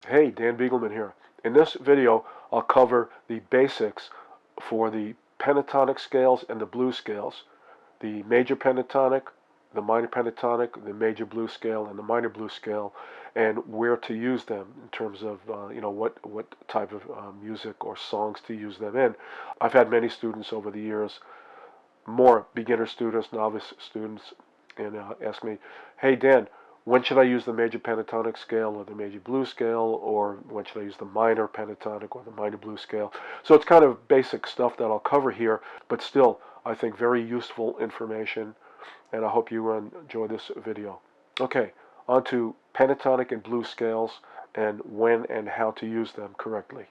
Hey, Dan Beagleman here. In this video, I'll cover the basics for the pentatonic scales and the blues scales. The major pentatonic, the minor pentatonic, the major blues scale, and the minor blues scale, and where to use them in terms of what type of music or songs to use them in. I've had many students over the years, more beginner students, novice students, and ask me, "Hey Dan, when should I use the major pentatonic scale or the major blues scale, or when should I use the minor pentatonic or the minor blues scale?" So it's kind of basic stuff that I'll cover here, but still, I think very useful information, and I hope you enjoy this video. Okay, on to pentatonic and blues scales, and when and how to use them correctly.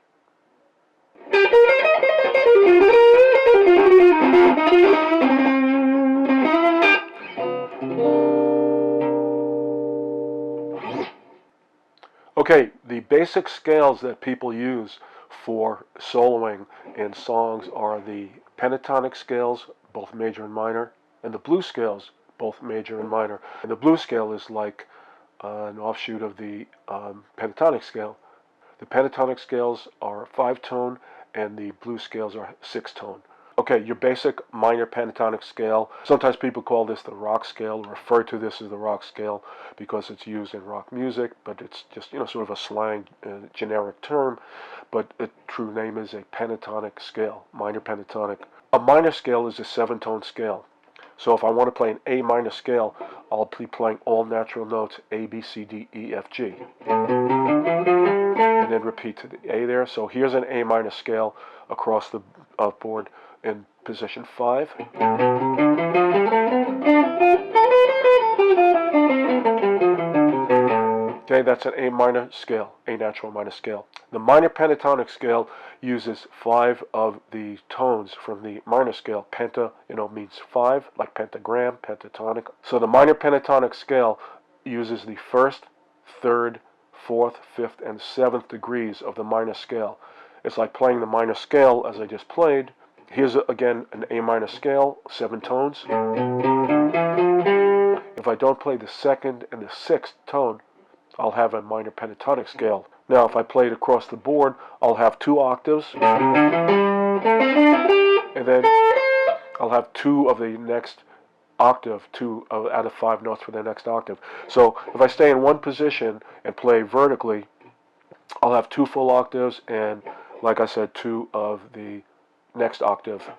Okay, the basic scales that people use for soloing in songs are the pentatonic scales, both major and minor, and the blues scales, both major and minor. And the blues scale is like an offshoot of the pentatonic scale. The pentatonic scales are 5-tone, and the blues scales are 6-tone. Okay, your basic minor pentatonic scale. Sometimes people call this the rock scale, or refer to this as the rock scale because it's used in rock music, but it's just, sort of a slang, generic term. But the true name is a pentatonic scale, minor pentatonic. A minor scale is a 7-tone scale. So if I want to play an A minor scale, I'll be playing all natural notes, A, B, C, D, E, F, G. And then repeat to the A there. So here's an A minor scale across the board in position 5. Okay, that's an A minor scale, A natural minor scale. The minor pentatonic scale uses 5 of the tones from the minor scale. Penta, means 5, like pentagram, pentatonic. So the minor pentatonic scale uses the 1st, 3rd, 4th, 5th, and 7th degrees of the minor scale. It's like playing the minor scale as I just played. Here's again an A minor scale, 7 tones. If I don't play the 2nd and the 6th tone, I'll have a minor pentatonic scale. Now, if I play it across the board, I'll have 2 octaves, and then I'll have 2 of the next octave, 2 out of 5 notes for the next octave. So if I stay in one position and play vertically, I'll have 2 full octaves, and like I said, 2 of the next octave.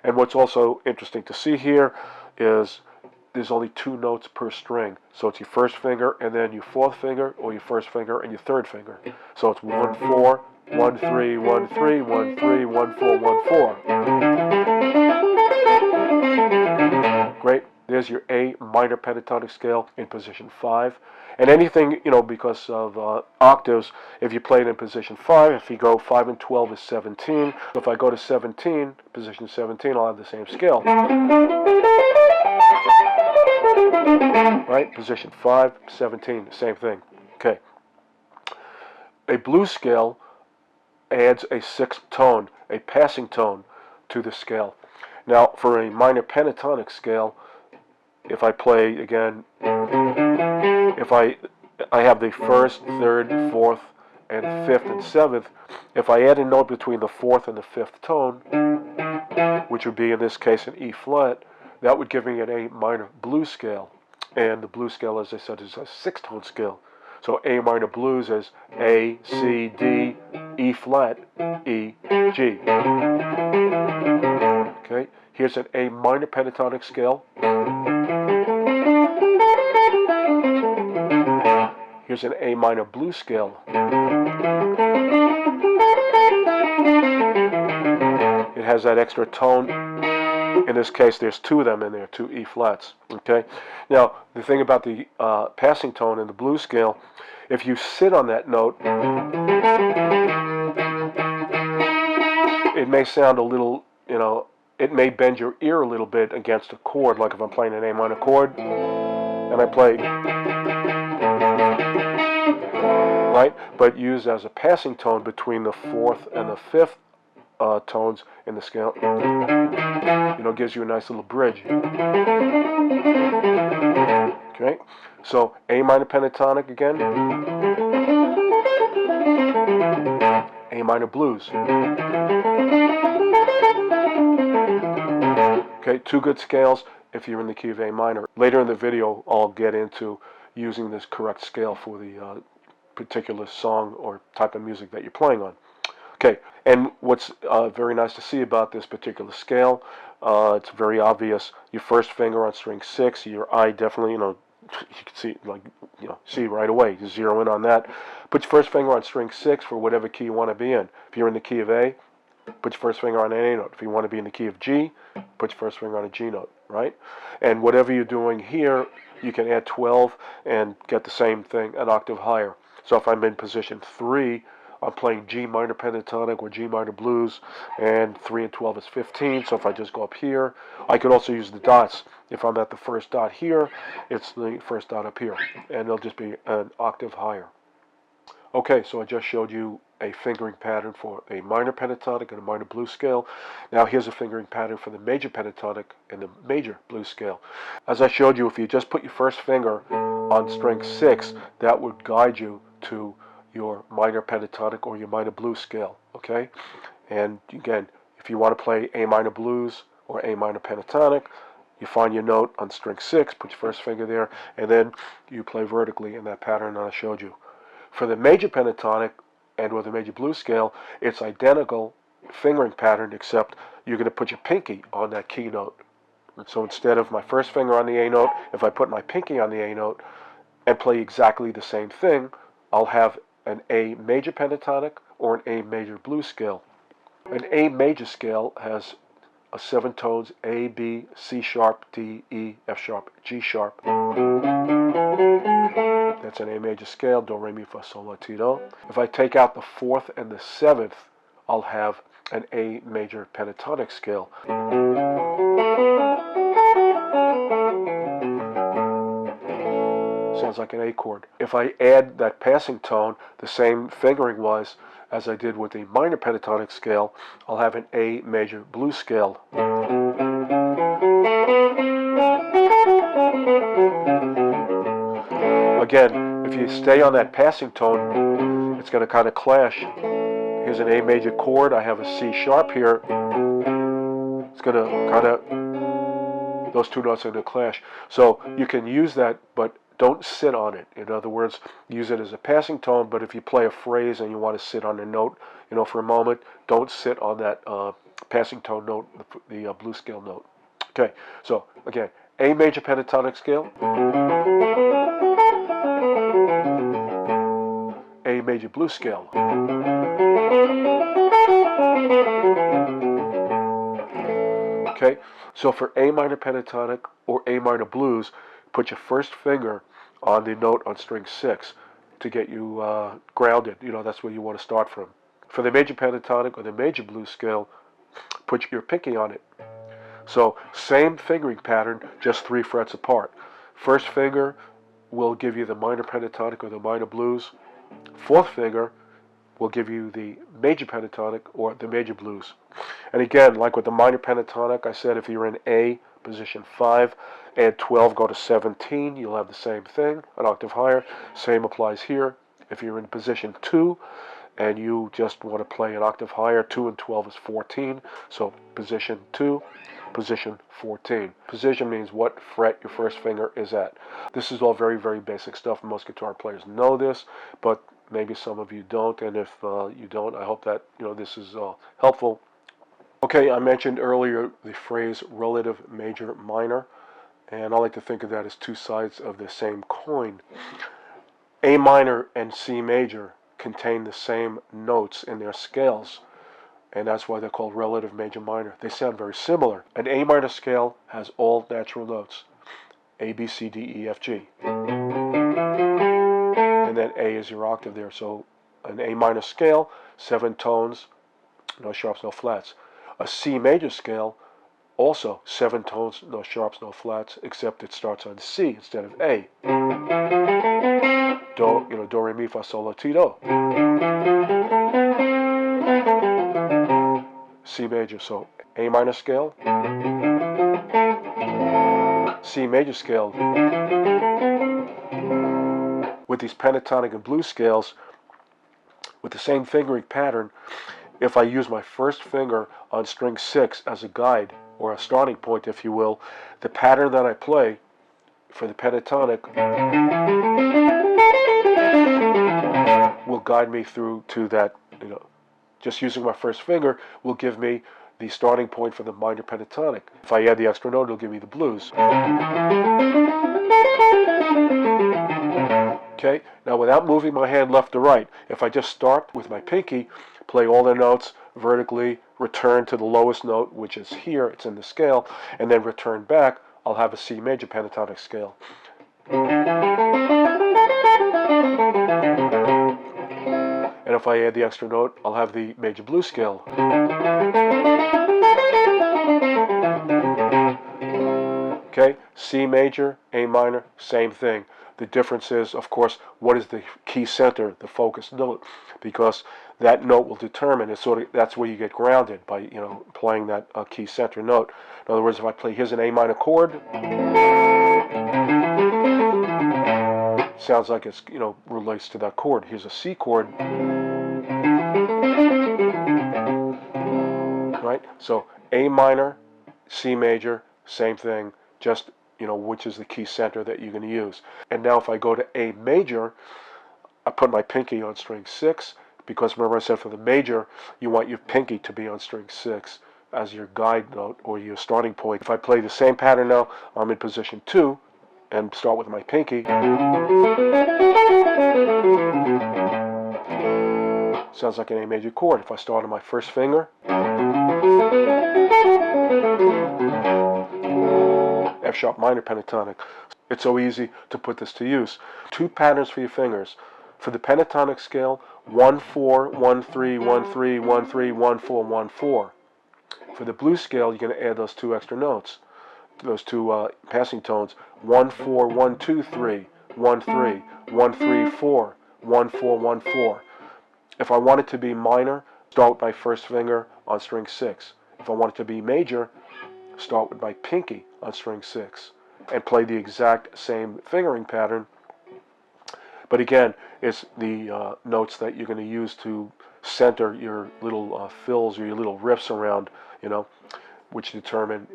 And what's also interesting to see here is there's only 2 notes per string. So it's your 1st finger and then your 4th finger, or your 1st finger and your 3rd finger. So it's 1, 4, 1, 3, 1, 3, 1, 3, 1, 4, 1, 4. Great. There's your A minor pentatonic scale in position 5. And anything, because of octaves, if you play it in position 5, if you go 5 and 12 is 17. So if I go to 17, position 17, I'll have the same scale. Right? Position 5, 17, same thing. Okay. A blues scale adds a 6th tone, a passing tone, to the scale. Now, for a minor pentatonic scale, if I play again, if I have the 1st, 3rd, 4th, and 5th and 7th, if I add a note between the 4th and the 5th tone, which would be in this case an E flat, that would give me an A minor blues scale. And the blues scale, as I said, is a 6-tone scale. So A minor blues is A, C, D, E flat, E, G. Okay, here's an A minor pentatonic scale. Here's an A minor blues scale. It has that extra tone. In this case, there's 2 of them in there, 2 E flats. Okay. Now, the thing about the passing tone in the blues scale, if you sit on that note, it may sound a little, it may bend your ear a little bit against a chord, like if I'm playing an A minor chord, and I play, right? But used as a passing tone between the 4th and the 5th tones in the scale, gives you a nice little bridge. Okay, so A minor pentatonic again. minor blues. Okay, two good scales if you're in the key of A minor. Later in the video, I'll get into using this correct scale for the particular song or type of music that you're playing on. Okay, and what's very nice to see about this particular scale, it's very obvious. Your first finger on string 6, your eye definitely, you can see, see right away. You zero in on that. Put your first finger on string 6 for whatever key you want to be in. If you're in the key of A, put your first finger on an A note. If you want to be in the key of G, put your first finger on a G note, right? And whatever you're doing here, you can add 12 and get the same thing an octave higher. So if I'm in position 3, I'm playing G minor pentatonic or G minor blues, and 3 and 12 is 15, so if I just go up here, I could also use the dots. If I'm at the first dot here, it's the first dot up here, and it'll just be an octave higher. Okay, so I just showed you a fingering pattern for a minor pentatonic and a minor blues scale. Now here's a fingering pattern for the major pentatonic and the major blues scale. As I showed you, if you just put your first finger on string 6, that would guide you to your minor pentatonic or your minor blues scale, okay? And again, if you want to play A minor blues or A minor pentatonic, you find your note on string 6, put your first finger there, and then you play vertically in that pattern that I showed you. For the major pentatonic and with the major blues scale, it's identical fingering pattern, except you're going to put your pinky on that key note. And so instead of my first finger on the A note, if I put my pinky on the A note and play exactly the same thing, I'll have an A major pentatonic or an A major blues scale. An A major scale has 7 tones: A, B, C sharp, D, E, F sharp, G sharp. That's an A major scale, do, re, mi, fa, sol, la, ti, do. If I take out the 4th and the 7th, I'll have an A major pentatonic scale. Sounds like an A chord. If I add that passing tone, the same fingering wise as I did with the minor pentatonic scale, I'll have an A major blues scale. Again, if you stay on that passing tone, it's going to kind of clash. Here's an A major chord. I have a C sharp here. It's going to kind of, those two notes are going to clash. So you can use that, but don't sit on it. In other words, use it as a passing tone, but if you play a phrase and you want to sit on a note, for a moment, don't sit on that passing tone note, the blues scale note. Okay, so again, A major pentatonic scale, A major blues scale. Okay, so for A minor pentatonic or A minor blues, put your first finger on the note on string 6 to get you grounded. That's where you want to start from. For the major pentatonic or the major blues scale, put your pinky on it. So same fingering pattern, just 3 frets apart. First finger will give you the minor pentatonic or the minor blues. 4th finger will give you the major pentatonic or the major blues. And again, like with the minor pentatonic, I said if you're in A, position 5, add 12, go to 17, you'll have the same thing, an octave higher. Same applies here. If you're in position 2 and you just want to play an octave higher, 2 and 12 is 14, so position 2, position 14. Position means what fret your first finger is at. This is all very, very basic stuff. Most guitar players know this, but maybe some of you don't, and if you don't, I hope that this is helpful. Okay, I mentioned earlier the phrase relative major minor, and I like to think of that as two sides of the same coin. A minor and C major contain the same notes in their scales, and that's why they're called relative major minor. They sound very similar. An A minor scale has all natural notes: A, B, C, D, E, F, G. And then A is your octave there. So an A minor scale, 7 tones, no sharps, no flats. A C major scale, also 7 tones, no sharps, no flats, except it starts on C instead of A. Do, do, re, mi, fa, sol, la, ti, do. C major, so A minor scale, C major scale. With these pentatonic and blues scales, With the same fingering pattern, if I use my first finger on string 6 as a guide, or a starting point if you will, the pattern that I play for the pentatonic will guide me through to that, just using my first finger will give me the starting point for the minor pentatonic. If I add the extra note, it'll give me the blues. Okay, now without moving my hand left to right, if I just start with my pinky, play all the notes vertically, return to the lowest note, which is here, it's in the scale, and then return back, I'll have a C major pentatonic scale. And if I add the extra note, I'll have the major blues scale. Okay, C major, A minor, same thing. The difference is, of course, what is the key center, the focus note, because that note will determine, that's where you get grounded, by playing that key center note. In other words, if I play, here's an A minor chord, sounds like it's relates to that chord. Here's a C chord, right? So A minor, C major, same thing, just which is the key center that you're going to use. And now if I go to A major, I put my pinky on string 6, because remember I said for the major, you want your pinky to be on string 6 as your guide note or your starting point. If I play the same pattern now, I'm in position 2 and start with my pinky. Sounds like an A major chord. If I start on my first finger, F sharp minor pentatonic. It's so easy to put this to use. 2 patterns for your fingers. For the pentatonic scale, 1-4, 1-3, 1-3, 1-3, 1-4, 1-4. For the blues scale, you're going to add those 2 extra notes, those 2 passing tones. 1-4, 1-2, 3, 1-3, 1-3, 4, 1-4, 1-4. If I want it to be minor, start with my first finger on string 6. If I want it to be major, start with my pinky on string 6 and play the exact same fingering pattern. But again, it's the notes that you're going to use to center your little fills or your little riffs around, which determine,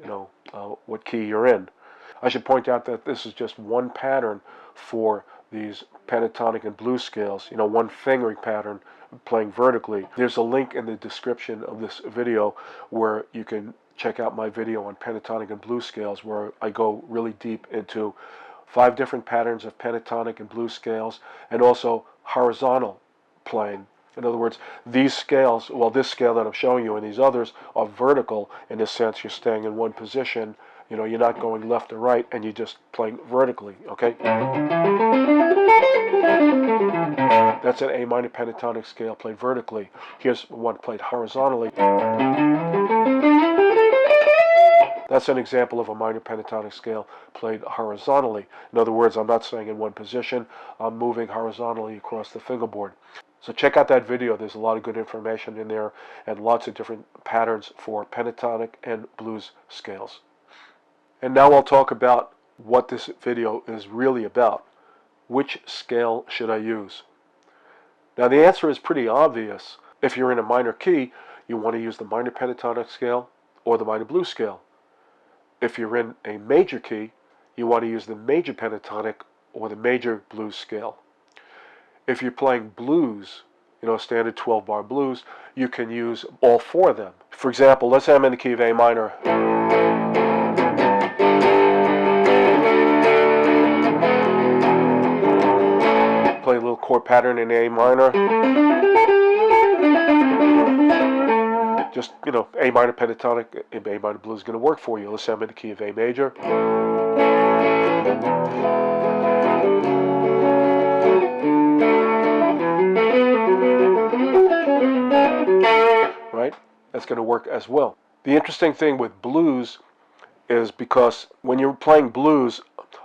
what key you're in. I should point out that this is just one pattern for these pentatonic and blues scales, one fingering pattern playing vertically. There's a link in the description of this video where you can check out my video on pentatonic and blues scales, where I go really deep into 5 different patterns of pentatonic and blues scales, and also horizontal playing. In other words, these scales, this scale that I'm showing you and these others are vertical in the sense you're staying in one position. You're not going left or right, and you're just playing vertically, okay? That's an A minor pentatonic scale played vertically. Here's one played horizontally. That's an example of a minor pentatonic scale played horizontally. In other words, I'm not staying in one position, I'm moving horizontally across the fingerboard. So check out that video. There's a lot of good information in there and lots of different patterns for pentatonic and blues scales. And now I'll talk about what this video is really about. Which scale should I use? Now the answer is pretty obvious. If you're in a minor key, you want to use the minor pentatonic scale or the minor blues scale. If you're in a major key, you want to use the major pentatonic or the major blues scale. If you're playing blues, standard 12-bar blues, you can use all 4 of them. For example, let's say I'm in the key of A minor. Play a little chord pattern in A minor. Just, A minor pentatonic, A minor blues is going to work for you. Let's say I'm in the key of A major. Right? That's going to work as well. The interesting thing with blues is because when you're playing blues,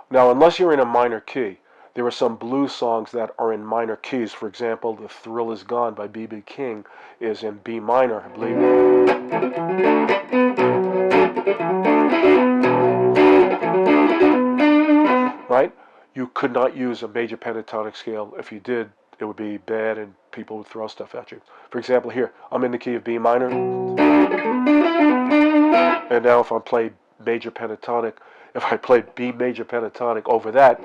now unless you're in a minor key, there are some blues songs that are in minor keys. For example, The Thrill Is Gone by B.B. King is in B minor, I believe. Right? You could not use a major pentatonic scale. If you did, it would be bad and people would throw stuff at you. For example, here, I'm in the key of B minor, and now if I play major pentatonic, if I played B major pentatonic over that,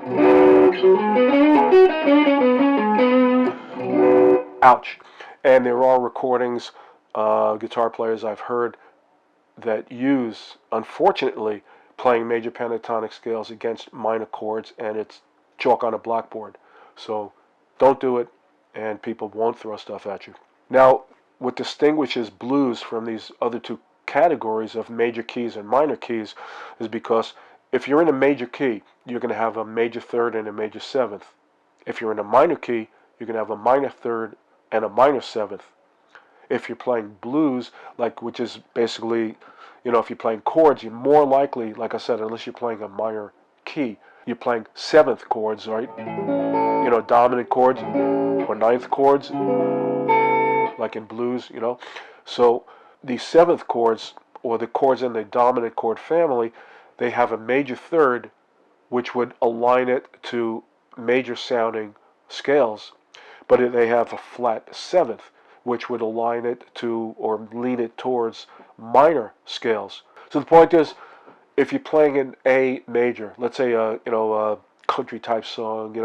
ouch. And there are recordings, guitar players I've heard that use, unfortunately, playing major pentatonic scales against minor chords, and it's chalk on a blackboard. So don't do it, and people won't throw stuff at you. Now, what distinguishes blues from these other two categories of major keys and minor keys is because if you're in a major key, you're going to have a major third and a major seventh. If you're in a minor key, you're going to have a minor third and a minor seventh. If you're playing blues, which is basically, if you're playing chords, you're more likely, like I said, unless you're playing a minor key, you're playing seventh chords, right? Dominant chords or ninth chords, like in blues, So the seventh chords, or the chords in the dominant chord family, they have a major third, which would align it to major sounding scales, but they have a flat seventh, which would align it to or lean it towards minor scales. So the point is, if you're playing an A major, let's say a country type song,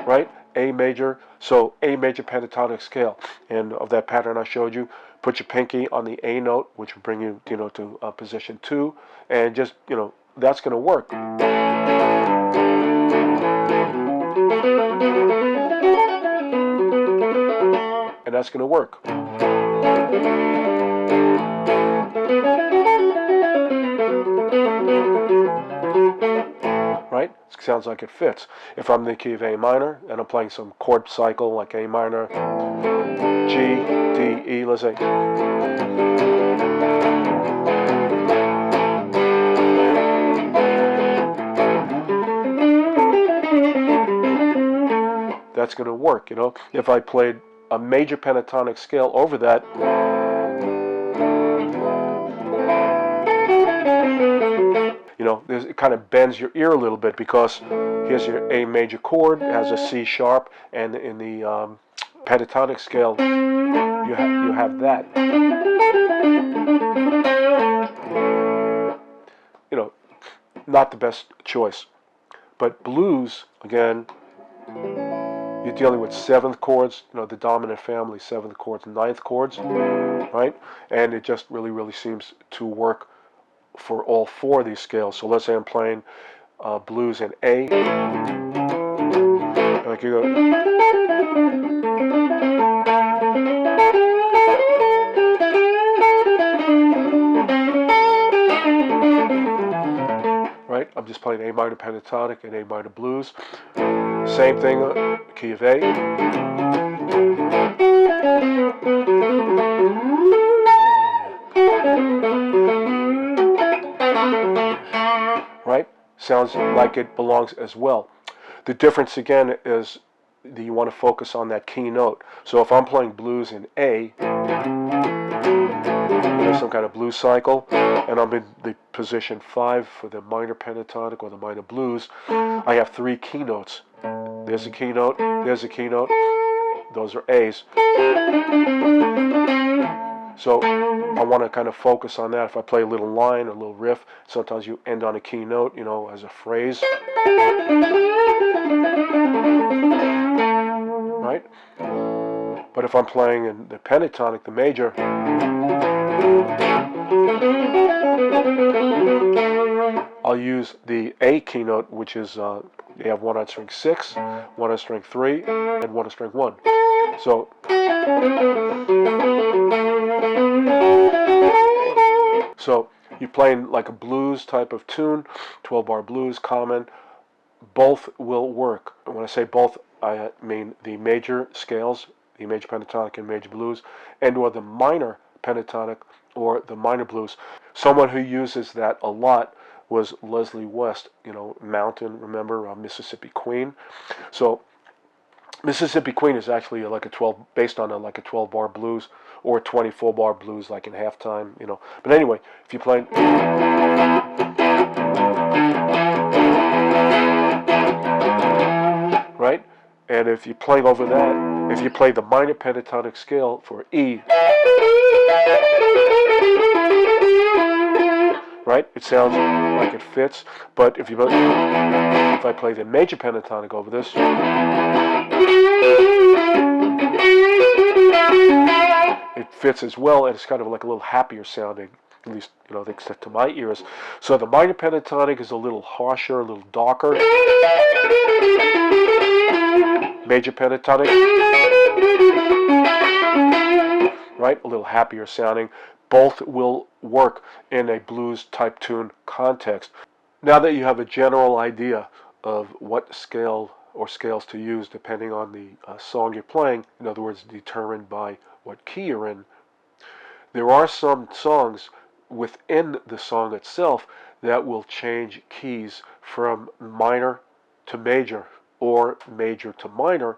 right? A major, so A major pentatonic scale, and of that pattern I showed you, put your pinky on the A note, which will bring you, to position 2, and just, that's going to work. And that's going to work. Right? It sounds like it fits. If I'm in the key of A minor and I'm playing some chord cycle like A minor, G, D, E, let's say. That's going to work, If I played a major pentatonic scale over that, it kind of bends your ear a little bit, because here's your A major chord, it has a C sharp, and in the pentatonic scale, you have that. Not the best choice. But blues, again, you're dealing with seventh chords, the dominant family, seventh chords, ninth chords, right? And it just really, really seems to work for all four of these scales. So let's say I'm playing blues in A. Like you go. Right? I'm just playing A minor pentatonic and A minor blues. Same thing, key of A. Right? Sounds like it belongs as well. The difference again is that you want to focus on that key note. So if I'm playing blues in A, some kind of blues cycle, and I'm in the position 5 for the minor pentatonic or the minor blues, I have 3 keynotes. There's a keynote, there's a keynote, those are A's. So I want to kind of focus on that. If I play a little line, a little riff, sometimes you end on a keynote, as a phrase. Right? But if I'm playing in the pentatonic, the major, I'll use the A keynote, which is you have 1 on string 6, 1 on string 3, and 1 on string 1. So you're playing like a blues type of tune, 12-bar blues, common. Both will work. And when I say both, I mean the major scales, the major pentatonic and major blues, and or the minor pentatonic or the minor blues. Someone who uses that a lot was Leslie West, Mountain, remember, Mississippi Queen. So Mississippi Queen is actually based on a 12-bar blues or 24-bar blues, like in halftime, But anyway, if you're playing, And if you're playing over that, if you play the minor pentatonic scale for E, right, it sounds like it fits. But if I play the major pentatonic over this, it fits as well, and it's kind of like a little happier sounding, at least, except to my ears. So the minor pentatonic is a little harsher, a little darker. Major pentatonic, right, a little happier sounding. Both will work in a blues type tune context. Now that you have a general idea of what scale or scales to use depending on the song you're playing, in other words, determined by what key you're in, there are some songs within the song itself that will change keys from minor to major or major to minor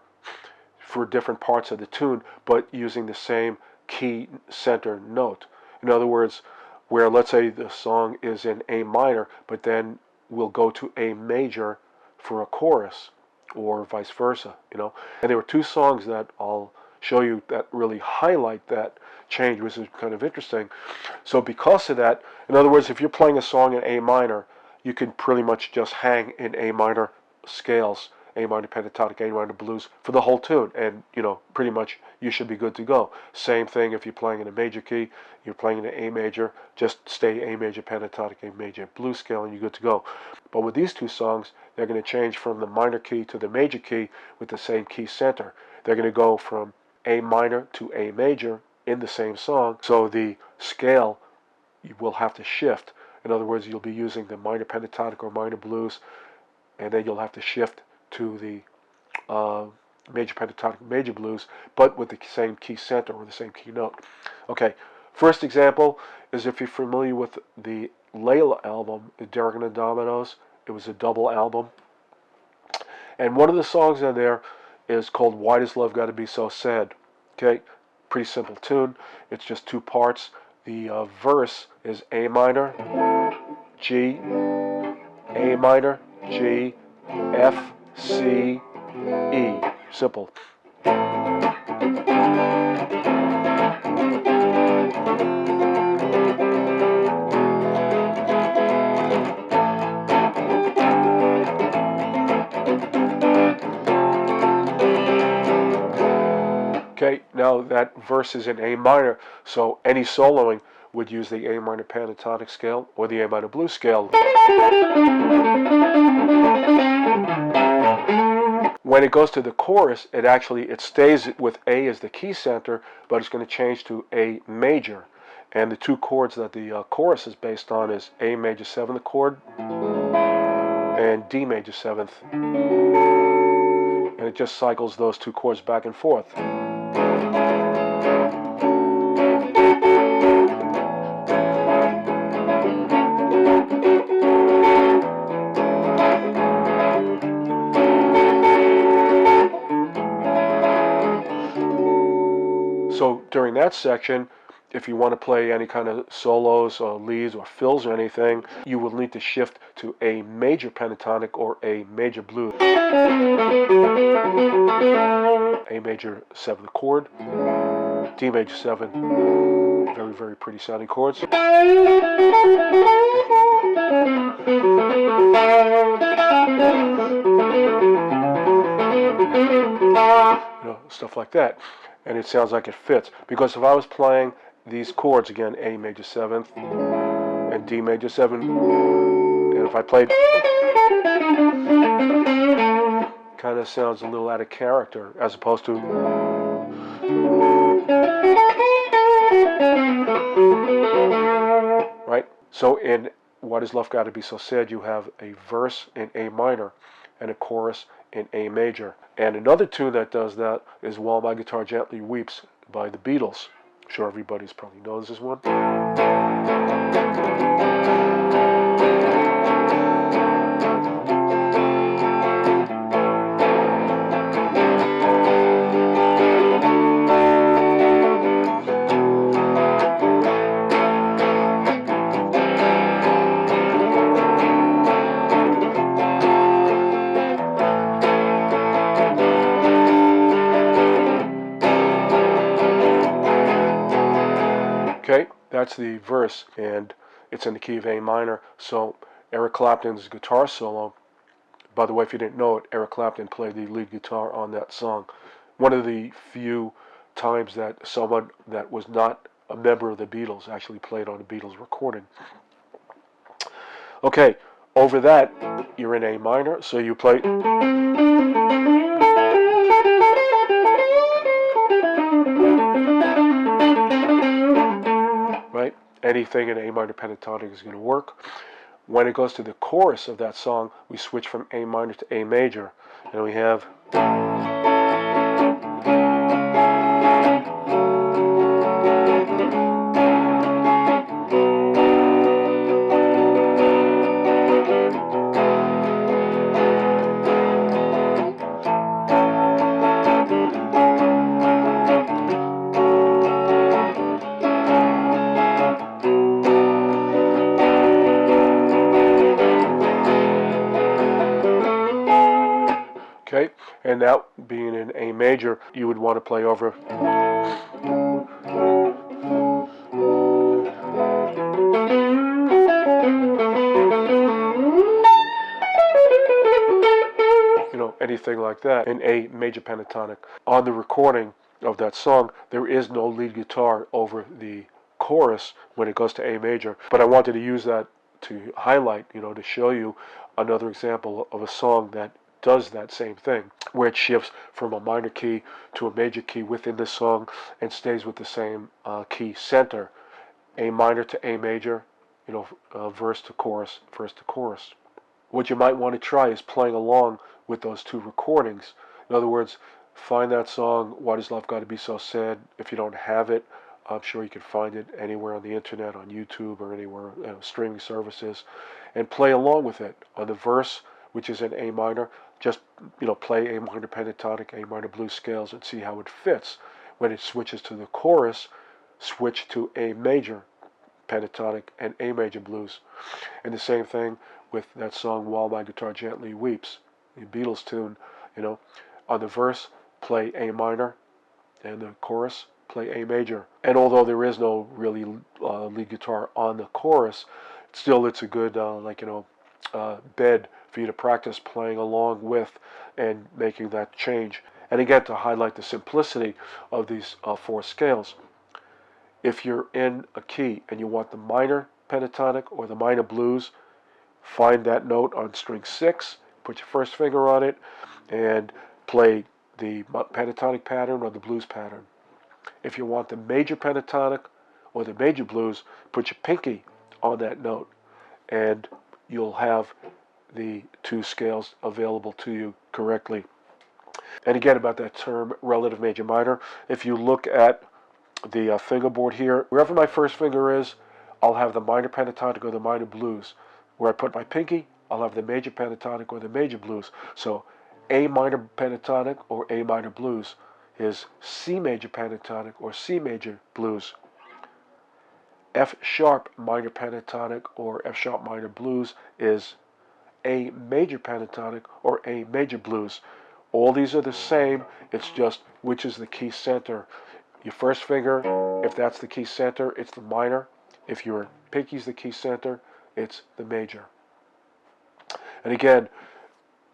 for different parts of the tune, but using the same key center note. In other words, where let's say the song is in A minor, but then we'll go to A major for a chorus, or vice versa, And there were two songs that I'll show you that really highlight that change, which is kind of interesting. So because of that, in other words, if you're playing a song in A minor, you can pretty much just hang in A minor scales, A minor pentatonic, A minor blues for the whole tune, and pretty much you should be good to go. Same thing if you're playing in a major key, you're playing in an A major, just stay A major pentatonic, A major blues scale, and you're good to go. But with these two songs, they're going to change from the minor key to the major key with the same key center. They're going to go from A minor to A major in the same song, so the scale will have to shift. In other words, you'll be using the minor pentatonic or minor blues, and then you'll have to shift to the major pentatonic, major blues, but with the same key center or the same key note. Okay, first example is if you're familiar with the Layla album, Derek and the Dominoes. It was a double album, and one of the songs in there is called "Why Does Love Gotta Be So Sad?" Okay, pretty simple tune. It's just two parts. The verse is A minor, G, A minor, G, F, C, E. Simple. Okay, now that verse is in A minor, so any soloing would use the A minor pentatonic scale or the A minor blues scale. When it goes to the chorus, it stays with A as the key center, but it's going to change to A major. And the two chords that the chorus is based on is A major 7th chord and D major 7th. And it just cycles those two chords back and forth. So during that section, if you want to play any kind of solos or leads or fills or anything, you will need to shift to A major pentatonic or A major blues. A major 7th chord, D major 7, very, very pretty sounding chords. Stuff like that. And it sounds like it fits. Because if I was playing these chords, again, A major 7th and D major 7, and if I played, kind of sounds a little out of character, as opposed to, right? So in Why Does Love Gotta Be So Sad, you have a verse in A minor and a chorus in A major. And another tune that does that is While My Guitar Gently Weeps by the Beatles. I'm sure everybody's probably knows this one. that's the verse, and it's in the key of A minor. So Eric Clapton's guitar solo, by the way, if you didn't know it, Eric Clapton played the lead guitar on that song. One of the few times that someone that was not a member of the Beatles actually played on the Beatles recording. Okay, over that, you're in A minor, so you play. Right? Anything in A minor pentatonic is going to work. When it goes to the chorus of that song, we switch from A minor to A major, and we have. Okay, and that being in A major, you would want to play over. Anything like that in A major pentatonic. On the recording of that song, there is no lead guitar over the chorus when it goes to A major, but I wanted to use that to highlight, to show you another example of a song that does that same thing, where it shifts from a minor key to a major key within the song and stays with the same key center, A minor to A major, verse to chorus, verse to chorus. What you might want to try is playing along with those two recordings. In other words, find that song, Why Does Love Gotta Be So Sad? If you don't have it, I'm sure you can find it anywhere on the internet, on YouTube, or anywhere, streaming services, and play along with it. On the verse, which is in A minor, just play A minor pentatonic, A minor blues scales, and see how it fits. When it switches to the chorus, switch to A major pentatonic and A major blues. And the same thing with that song, While My Guitar Gently Weeps, the Beatles tune. On the verse, play A minor, and the chorus, play A major. And although there is no really lead guitar on the chorus, still it's a good bed for you to practice playing along with and making that change. And again, to highlight the simplicity of these four scales. If you're in a key and you want the minor pentatonic or the minor blues, find that note on string 6, put your first finger on it, and play the pentatonic pattern or the blues pattern. If you want the major pentatonic or the major blues, put your pinky on that note, and you'll have the two scales available to you correctly. And again, about that term, relative major minor, if you look at the fingerboard here, wherever my first finger is, I'll have the minor pentatonic or the minor blues. Where I put my pinky, I'll have the major pentatonic or the major blues. So A minor pentatonic or A minor blues is C major pentatonic or C major blues. F sharp minor pentatonic or F sharp minor blues is A major pentatonic or A major blues. All these are the same, it's just which is the key center. Your first finger, if that's the key center, it's the minor. If your pinky's the key center, it's the major. And again,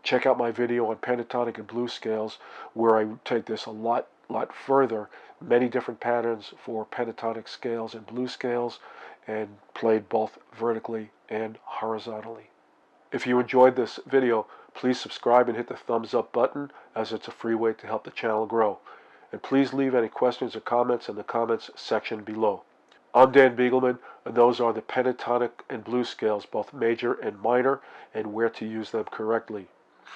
check out my video on pentatonic and blues scales, where I take this a lot further. Many different patterns for pentatonic scales and blues scales, and played both vertically and horizontally. If you enjoyed this video, please subscribe and hit the thumbs up button, as it's a free way to help the channel grow. And please leave any questions or comments in the comments section below. I'm Dan Beagleman, and those are the pentatonic and blues scales, both major and minor, and where to use them correctly.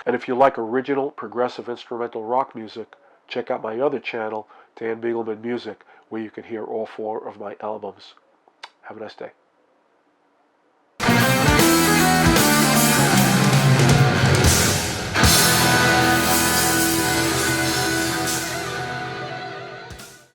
And if you like original progressive instrumental rock music, check out my other channel, Dan Beagleman Music, where you can hear all 4 of my albums. Have a nice day.